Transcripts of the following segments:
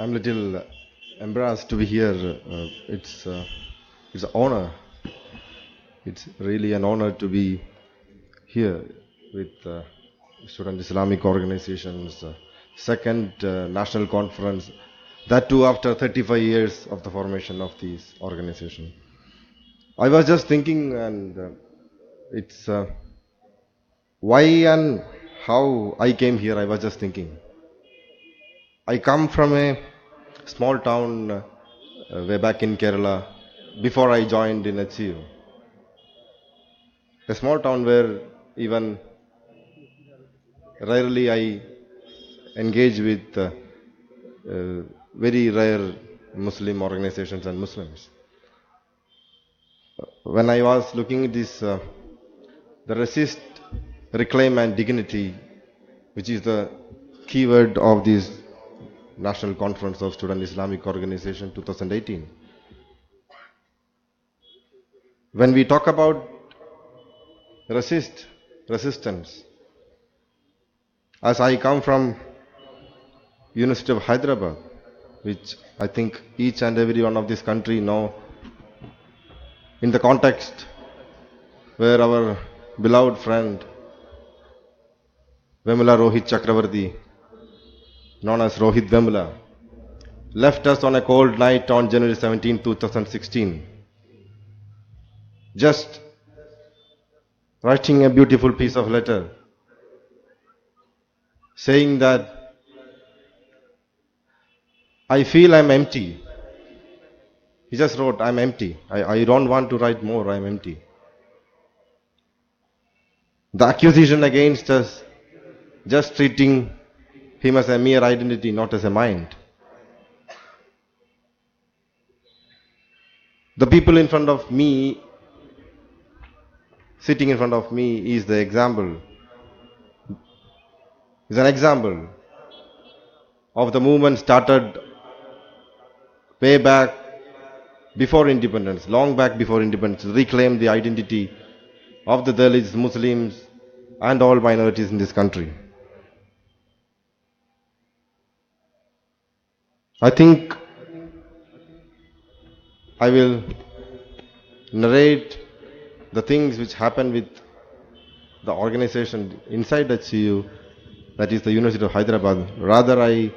I'm a little embarrassed to be here. It's an honor. It's really an honor to be here with student Islamic organizations, second national conference. That too after 35 years of the formation of this organization. I was just thinking, and it's why and how I came here. I was just thinking. I come from a small town way back in Kerala before I joined in HCU. A small town where even rarely I engage with very rare Muslim organizations and Muslims. When I was looking at this, the resist, reclaim and dignity, which is the keyword of this National Conference of Student Islamic Organization 2018. When we talk about resistance, as I come from University of Hyderabad, which I think each and every one of this country know, in the context where our beloved friend Vemula Rohit Chakravarti, known as Rohit Vemula, left us on a cold night on January 17, 2016, just writing a beautiful piece of letter saying that I feel I'm empty. He just wrote, I'm empty. I don't want to write more, I'm empty. The accusation against us, just treating him as a mere identity, not as a mind. The people in front of me, sitting in front of me, is the example. Is an example of the movement started way back before independence, long back before independence, to reclaim the identity of the Dalits, Muslims, and all minorities in this country. I think I will narrate the things which happened with the organization inside HCU, that is the University of Hyderabad. Rather, I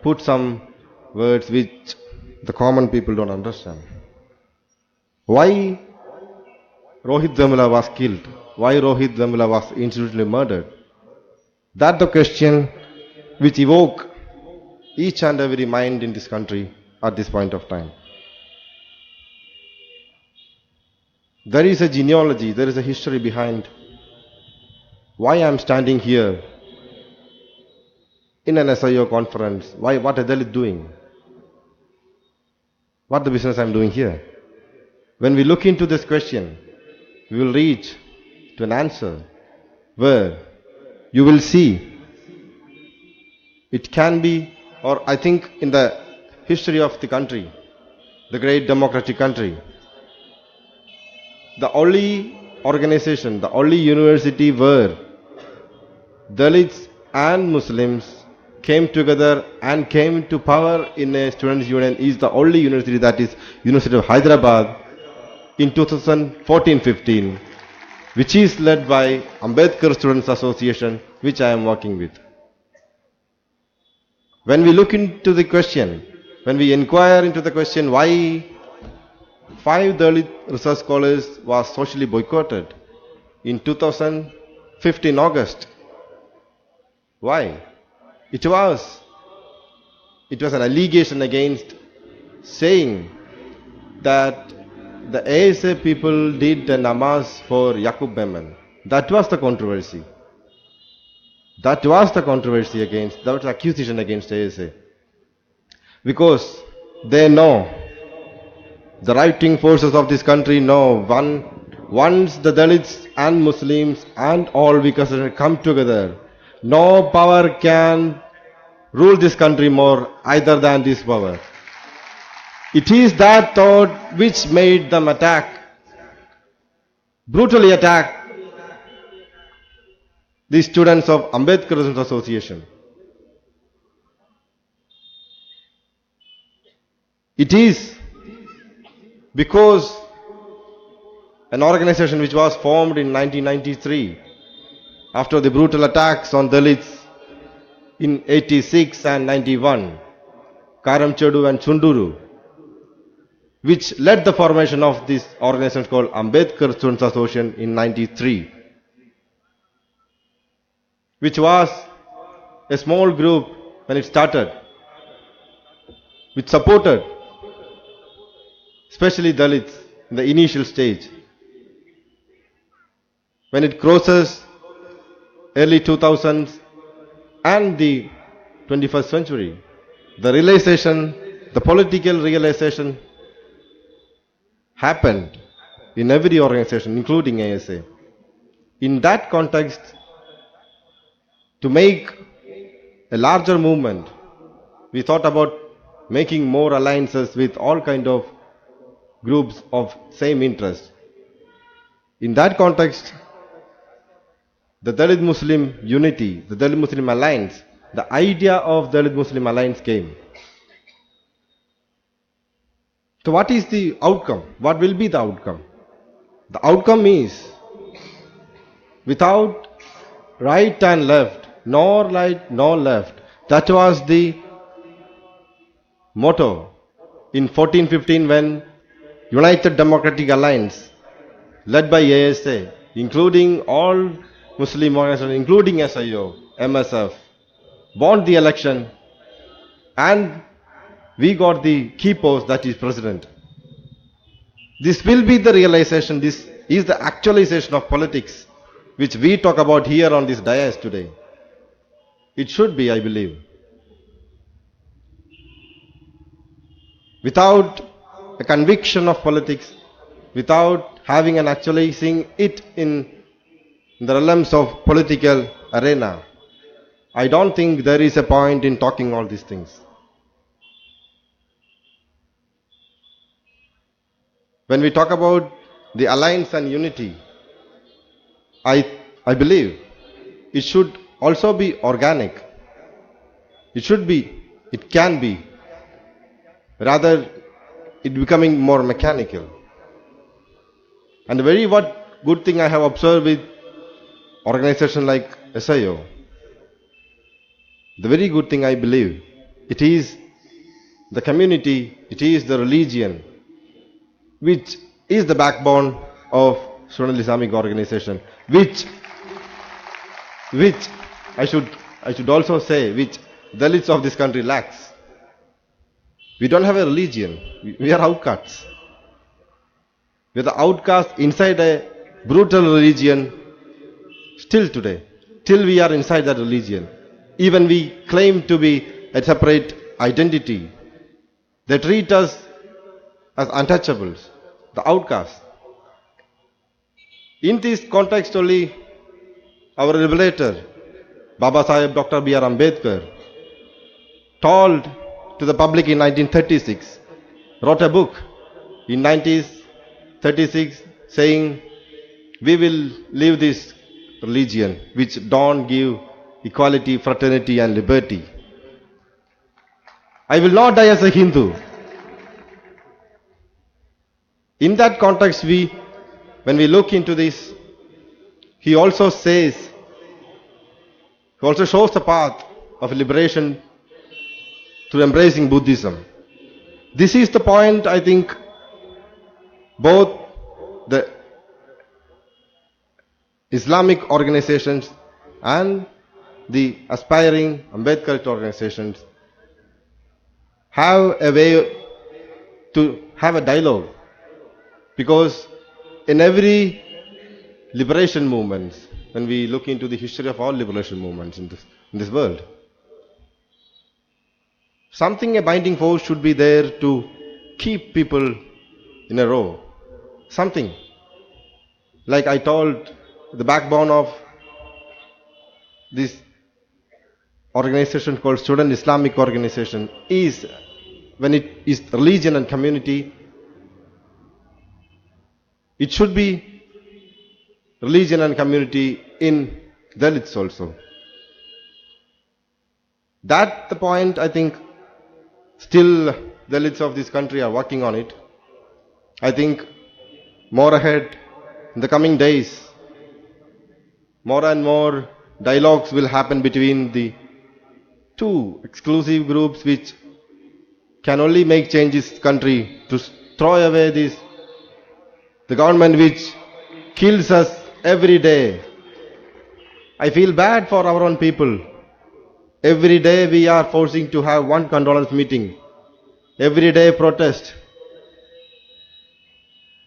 put some words which the common people don't understand. Why Rohit Vemula was killed? Why Rohit Vemula was incidentally murdered? That's the question which evoke each and every mind in this country at this point of time. There is a genealogy, there is a history behind why I am standing here in an SIO conference. Why? What are Dalit doing? What the business I am doing here? When we look into this question, we will reach to an answer where you will see it can be, or I think in the history of the country, the great democratic country, the only organization, the only university where Dalits and Muslims came together and came to power in a students' union is the only university, that is University of Hyderabad in 2014-15, which is led by Ambedkar Students Association, which I am working with. When we look into the question, when we inquire into the question why 5 Dalit research scholars was socially boycotted in 2015 August. Why? It was an allegation against saying that the ASA people did a namaz for Yaqub Beman. That was the controversy. That was the controversy against, that was the accusation against ASA. Because they know, the right-wing forces of this country know, once the Dalits and Muslims and all Vikasas come together, no power can rule this country more either than this power. It is that thought which made them brutally attack the students of Ambedkar Association. It is because an organization which was formed in 1993 after the brutal attacks on Dalits in 86 and 91, Karamchedu and Chunduru, which led the formation of this organization called Ambedkar Students Association in 93, which was a small group when it started, which supported especially Dalits in the initial stage. When it crosses early 2000s and the 21st century, the realization, the political realization happened in every organization, including ASA. In that context, to make a larger movement, we thought about making more alliances with all kind of groups of same interest. In that context, the Dalit Muslim unity, the Dalit Muslim alliance, the idea of Dalit Muslim alliance came. So what is the outcome? What will be the outcome? The outcome is, without right and left, nor right nor left. That was the motto in 1415 when United Democratic Alliance, led by ASA, including all Muslim organizations, including SIO, MSF, won the election, and we got the key post, that is president. This will be the realization, this is the actualization of politics which we talk about here on this dais today. It should be, I believe. Without a conviction of politics, without having and actualizing it in the realms of political arena, I don't think there is a point in talking all these things. When we talk about the alliance and unity, I believe it should also be organic. It should be, it can be, rather it becoming more mechanical. And the very good thing I have observed with organization like SIO, the very good thing I believe, it is the community, it is the religion, which is the backbone of Student Islamic organization, which I should also say, which Dalits of this country lacks. We don't have a religion, we are outcasts. We are the outcasts inside a brutal religion still today, till we are inside that religion. Even we claim to be a separate identity, they treat us as untouchables, the outcasts. In this context only, our liberator, Baba Sahib Dr. B.R. Ambedkar, told to the public in 1936, wrote a book in 1936 saying, we will leave this religion which don't give equality, fraternity and liberty. I will not die as a Hindu. In that context, when we look into this, he also shows the path of liberation through embracing Buddhism. This is the point, I think, both the Islamic organizations and the aspiring Ambedkarite organizations have a way to have a dialogue. Because in every liberation movement, when we look into the history of all liberation movements in this world, a binding force should be there to keep people in a row. Something. Like I told, the backbone of this organization called Student Islamic Organization is, when it is religion and community, it should be religion and community in Dalits also. That the point, I think, still Dalits of this country are working on it. I think more ahead, in the coming days, more and more dialogues will happen between the two exclusive groups which can only make changes country to throw away this the government which kills us every day. I feel bad for our own people. Every day we are forcing to have one condolence meeting. Every day protest.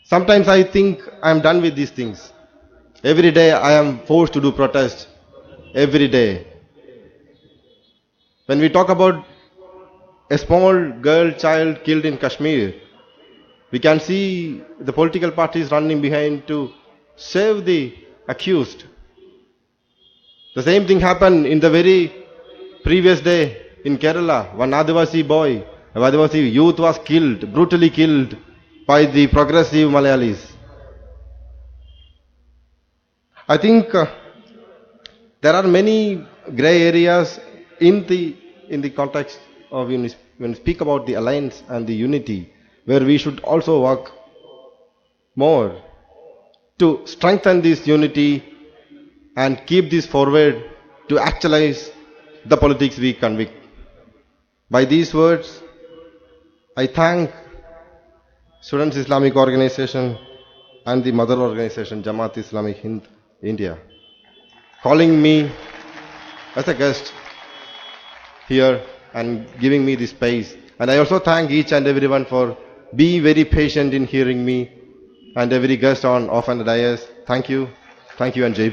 Sometimes I think I am done with these things. Every day I am forced to do protest. Every day. When we talk about a small girl child killed in Kashmir, we can see the political parties running behind to save the accused. The same thing happened in the very previous day in Kerala. One Adivasi boy, a Adivasi youth was killed, brutally killed by the progressive Malayalis. I think there are many grey areas in the context of when we speak about the alliance and the unity, where we should also work more to strengthen this unity and keep this forward to actualize the politics we convict. By these words, I thank Students Islamic Organization and the mother organization Jamaat Islamic Hind India calling me as a guest here and giving me this space. And I also thank each and everyone for being very patient in hearing me and every guest on off and the dais. Thank you and Jai.